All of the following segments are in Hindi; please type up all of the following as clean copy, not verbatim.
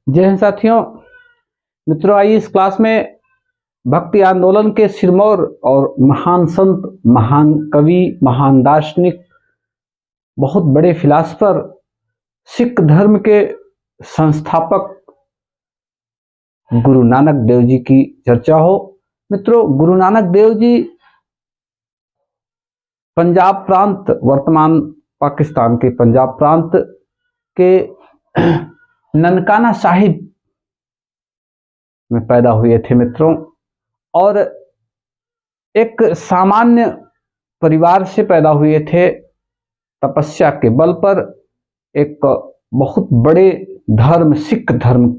जय हिंद साथियों। मित्रों, आइए इस क्लास में भक्ति आंदोलन के सिरमौर और महान संत, महान कवि, महान दार्शनिक, बहुत बड़े फिलासफर, सिख धर्म के संस्थापक गुरु नानक देव जी की चर्चा हो। मित्रों, गुरु नानक देव जी पंजाब प्रांत, वर्तमान पाकिस्तान के पंजाब प्रांत के ननकाना साहिब में पैदा हुए थे मित्रों, और एक सामान्य परिवार से पैदा हुए थे। तपस्या के बल पर एक बहुत बड़े धर्म, सिख धर्म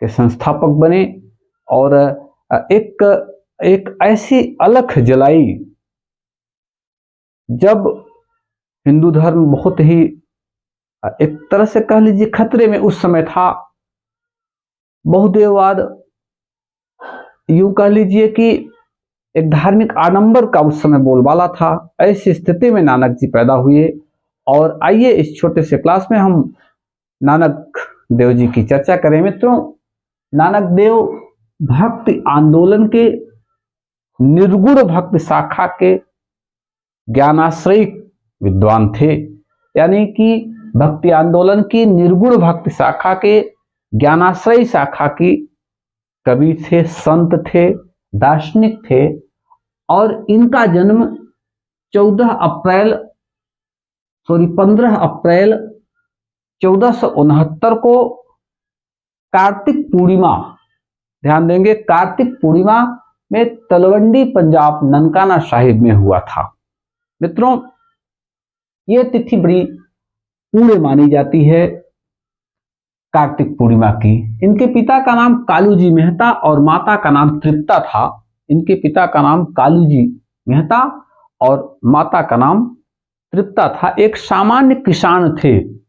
के संस्थापक बने और एक ऐसी अलख जलाई जब हिंदू धर्म बहुत ही एक तरह से कह लीजिए खतरे में उस समय था। बहुदेववाद, यूं कह लीजिए कि एक धार्मिक आडंबर का उस समय बोलबाला था। ऐसी स्थिति में नानक जी पैदा हुए। और आइए इस छोटे से क्लास में हम नानक देव जी की चर्चा करें। मित्रों, नानक देव भक्ति आंदोलन के निर्गुण भक्ति शाखा के ज्ञानाश्रयी विद्वान थे, यानी कि भक्ति आंदोलन की निर्गुण भक्ति शाखा के ज्ञानाश्रयी शाखा की कवि थे, संत थे, दार्शनिक थे। और इनका जन्म 15 अप्रैल 1469 को कार्तिक पूर्णिमा, ध्यान देंगे, कार्तिक पूर्णिमा में तलवंडी, पंजाब, ननकाना साहिब में हुआ था। मित्रों, ये तिथि बड़ी पूर्ण मानी जाती है कार्तिक पूर्णिमा की। इनके पिता का नाम कालूजी मेहता और माता का नाम तृप्ता था। इनके पिता का नाम कालूजी मेहता और माता का नाम तृप्ता था। एक सामान्य किसान थे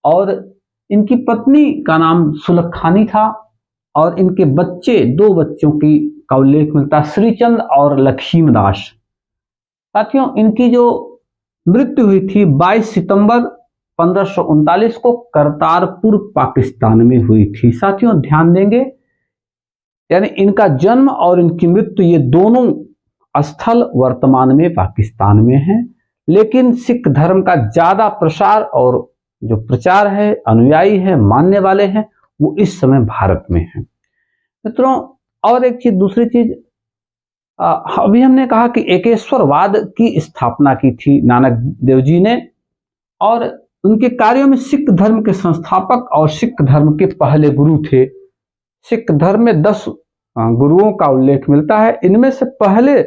और इनकी पत्नी का नाम सुलखानी था। और इनके बच्चे, 2 बच्चों का उल्लेख मिलता है, श्रीचंद और लक्ष्मीदास। साथियों, इनकी जो मृत्यु हुई थी 22 सितंबर 1539 को करतारपुर, पाकिस्तान में हुई थी। साथियों ध्यान देंगे, यानी इनका जन्म और इनकी मृत्यु ये दोनों स्थल वर्तमान में पाकिस्तान में हैं, लेकिन सिख धर्म का ज्यादा प्रसार और जो प्रचार है, अनुयायी है, मानने वाले हैं, वो इस समय भारत में है। मित्रों, और एक चीज, दूसरी चीज, अभी हमने कहा कि एकेश्वरवाद की स्थापना की थी नानक देव जी ने, और उनके कार्यों में सिख धर्म के संस्थापक और सिख धर्म के पहले गुरु थे। सिख धर्म में 10 गुरुओं का उल्लेख मिलता है। इनमें से पहले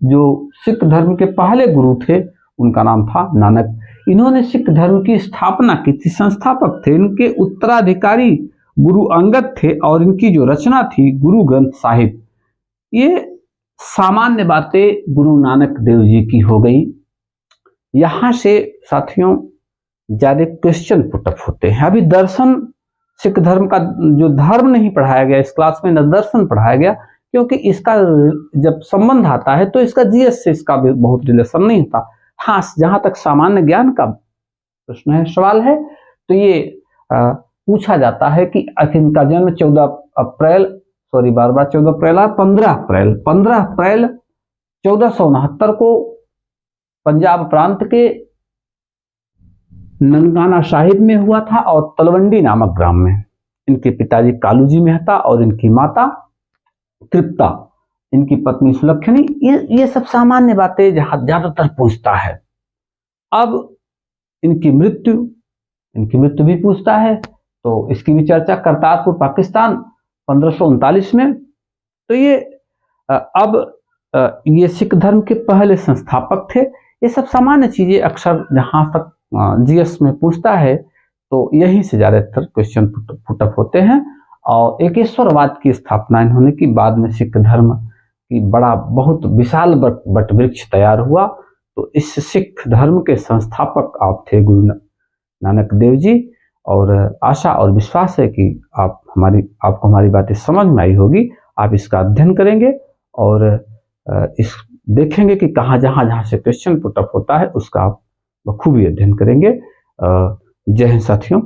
जो सिख धर्म के पहले गुरु थे उनका नाम था नानक। इन्होंने सिख धर्म की स्थापना की थी, संस्थापक थे। इनके उत्तराधिकारी गुरु अंगद थे और इनकी जो रचना थी गुरु ग्रंथ साहिब। ये सामान्य बातें गुरु नानक देव जी की हो गई। यहां से साथियों ज्यादा क्वेश्चन पुटअप होते हैं। अभी दर्शन, सिख धर्म का जो धर्म नहीं पढ़ाया गया इस क्लास में, न दर्शन पढ़ाया गया, क्योंकि इसका जब संबंध आता है तो इसका जीएस से इसका भी बहुत रिलेशन नहीं होता। हाँ, जहां तक सामान्य ज्ञान का प्रश्न है, सवाल है, तो ये पूछा जाता है कि इनका जन्म 15 अप्रैल 1469 को पंजाब प्रांत के ननकाना साहिब में हुआ था और तलवंडी नामक ग्राम में। इनके पिताजी कालूजी मेहता और इनकी माता तृप्ता, इनकी पत्नी सुलक्षणी। ये सब सामान्य बातें जहां ज्यादातर पूछता है। अब इनकी मृत्यु भी पूछता है, तो इसकी भी चर्चा। करतारपुर, पाकिस्तान, 1539 में। तो ये ये सिख धर्म के पहले संस्थापक थे। ये सब सामान्य चीजें अक्सर जहां तक जीएस में पूछता है तो यहीं से ज्यादातर क्वेश्चन पुटअप होते हैं। और एकेश्वरवाद की स्थापना इन्होंने की। बाद में सिख धर्म की बहुत विशाल बट वृक्ष तैयार हुआ। तो इस सिख धर्म के संस्थापक आप थे गुरु नानक देव जी। और आशा और विश्वास है कि आपको हमारी बातें समझ में आई होगी। आप इसका अध्ययन करेंगे और इस देखेंगे कि जहां से क्वेश्चन पुटअप होता है उसका आप बखूबी अध्ययन करेंगे। जय हिंद साथियों।